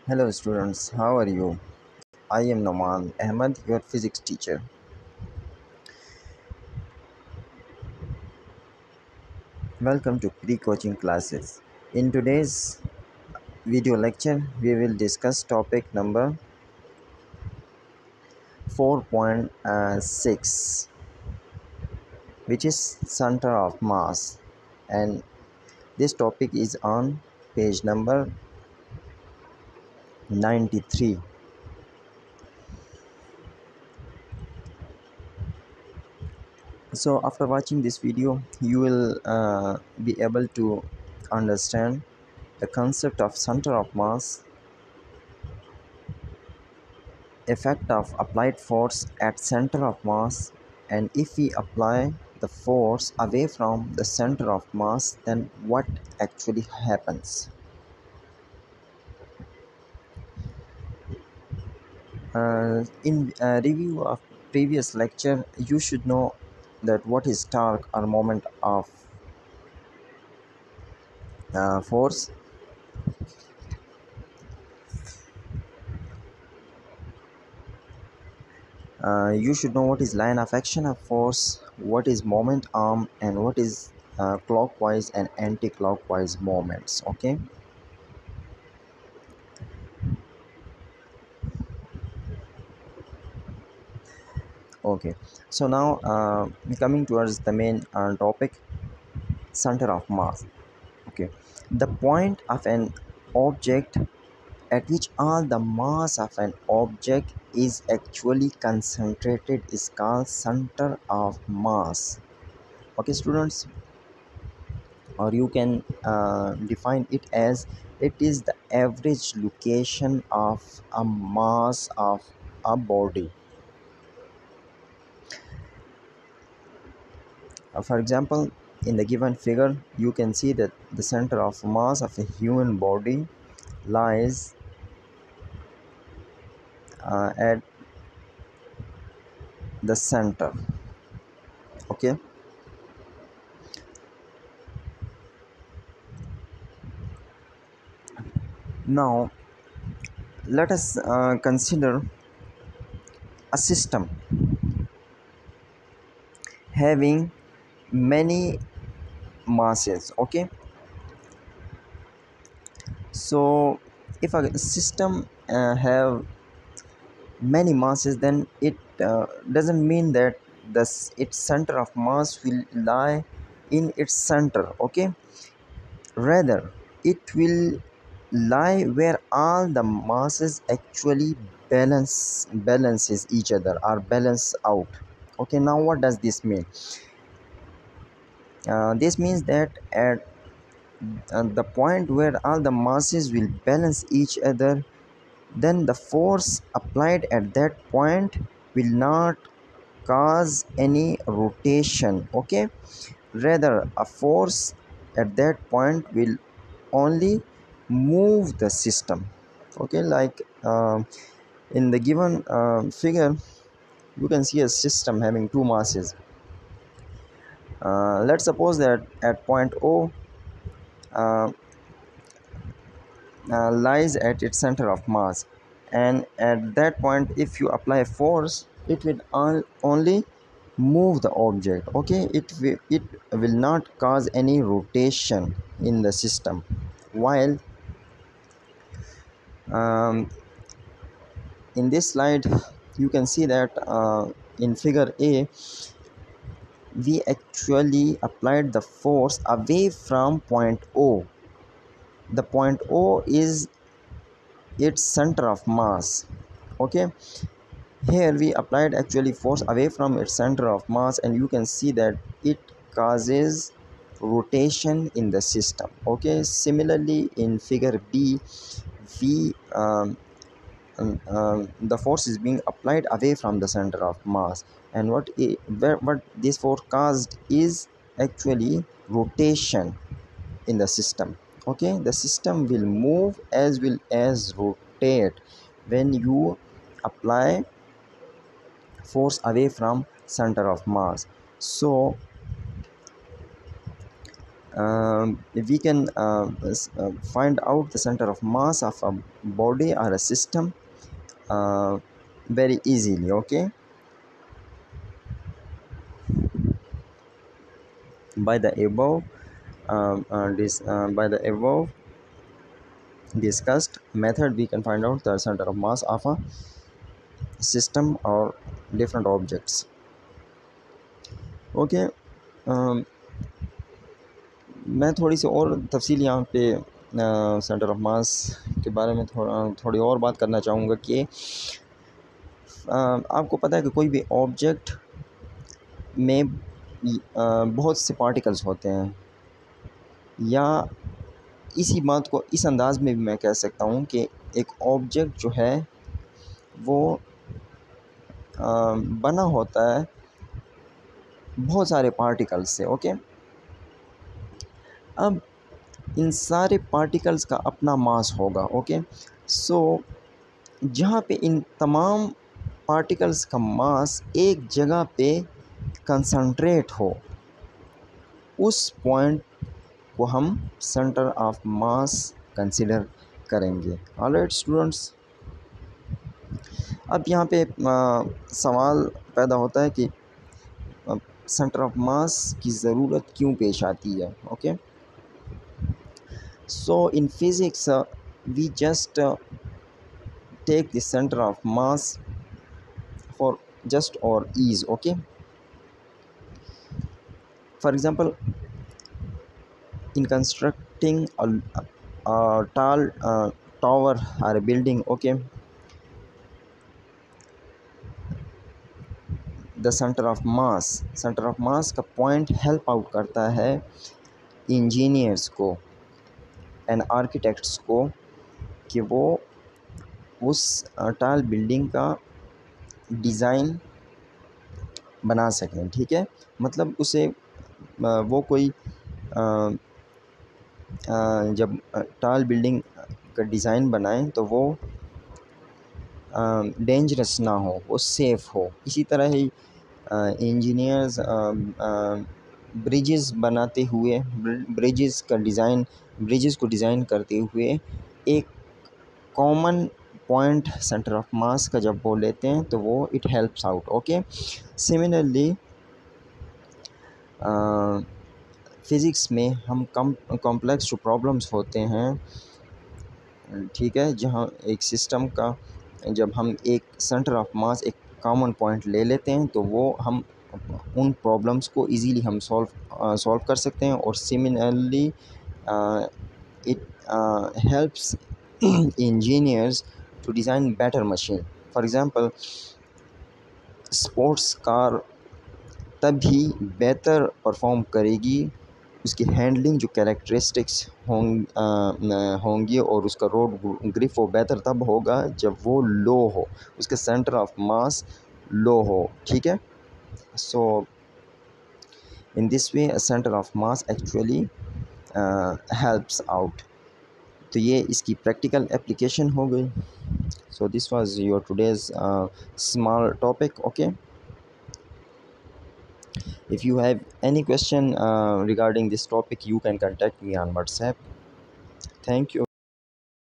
Hello students, how are you? I am Noman Ahmed, your physics teacher. Welcome to pre-coaching classes. In today's video lecture, we will discuss topic number 4.6, which is center of mass, and this topic is on page number 93. So after watching this video, you will be able to understand the concept of center of mass, effect of applied force at center of mass, and if we apply the force away from the center of mass, then what actually happens. In review of previous lecture, you should know that what is torque or moment of force. You should know what is line of action of force, what is moment arm, and what is clockwise and anti-clockwise moments. Okay, so now coming towards the main topic, center of mass. Okay, the point of an object at which all the mass of an object is actually concentrated is called center of mass. Okay students, or you can define it as it is the average location of a mass of a body. For example, in the given figure, you can see that the center of mass of a human body lies at the center. Okay, now let us consider a system having many masses. Okay, so if a system have many masses, then it doesn't mean that its center of mass will lie in its center. Okay, rather it will lie where all the masses actually balances each other or balance out. Okay, now what does this mean? This means that at the point where all the masses will balance each other, then the force applied at that point will not cause any rotation. Okay, rather a force at that point will only move the system. Okay, like in the given figure, you can see a system having two masses. Let's suppose that at point O uh, lies at its center of mass, and at that point if you apply force, it will only move the object. Okay, it will not cause any rotation in the system. While um, in this slide you can see that in figure A, we actually applied the force away from point O. The point O is its center of mass. Okay, here we applied actually force away from its center of mass, and you can see that it causes rotation in the system. Okay, similarly in figure B, we the force is being applied away from the center of mass, and what this force caused is actually rotation in the system. Okay, the system will move as well as rotate when you apply force away from center of mass. So we can find out the center of mass of a body or a system very easily. Okay, by the above by the above discussed method, we can find out the center of mass of a system or different objects. Okay, मैं थोड़ी सी और तफसील यहाँ पे centre of मास के बारे में थोड़ी और बात करना चाहूँगा कि आपको पता है कि कोई भी ऑब्जेक्ट में बहुत से पार्टिकल्स होते हैं, या इसी बात को इस अंदाज़ में भी मैं कह सकता हूँ कि एक ऑब्जेक्ट जो है वो बना होता है बहुत सारे पार्टिकल्स से। ओके, अब इन सारे पार्टिकल्स का अपना मास होगा। ओके, सो जहाँ पे इन तमाम पार्टिकल्स का मास एक जगह पे कंसंट्रेट हो, उस पॉइंट को हम सेंटर ऑफ मास कंसिडर करेंगे। ऑलराइट स्टूडेंट्स, अब यहाँ पे सवाल पैदा होता है कि सेंटर ऑफ मास की ज़रूरत क्यों पेश आती है। Okay, so in physics we just take the center of mass for just or ease. Okay, for example, in constructing a tall tower or a building, okay, the center of mass का point help out करता है engineers को and architects को कि वो उस टाल building का डिज़ाइन बना सकें। ठीक है, मतलब उसे वो कोई जब टाल बिल्डिंग का डिज़ाइन बनाएं तो वो डेंजरस ना हो, वो सेफ़ हो। इसी तरह ही इंजीनियर्स ब्रिजेस बनाते हुए, ब्रिजेस को डिज़ाइन करते हुए एक कॉमन पॉइंट सेंटर ऑफ मास का जब वो लेते हैं तो वो it helps out. Okay, similarly physics में हम कॉम्प्लेक्स जो प्रॉब्लम्स होते हैं, ठीक है, जहाँ एक सिस्टम का जब हम एक सेंटर ऑफ मास, एक कॉमन पॉइंट ले लेते हैं तो वो हम उन प्रॉब्लम्स को इजीली हम सॉल्व कर सकते हैं। और similarly it helps engineers to design better machine. For example, sports car तभी बेहतर परफॉर्म करेगी, उसकी हैंडलिंग जो कैरेक्टरिस्टिक्स होंगी और उसका रोड ग्रिप वो बेहतर तब होगा जब वो लो हो, उसके सेंटर ऑफ मास लो हो। ठीक है, so in this way centre of mass actually helps out. तो ये इसकी प्रैक्टिकल एप्लीकेशन हो गई। So this was your today's small topic. Okay, if you have any question regarding this topic, you can contact me on WhatsApp. Thank you.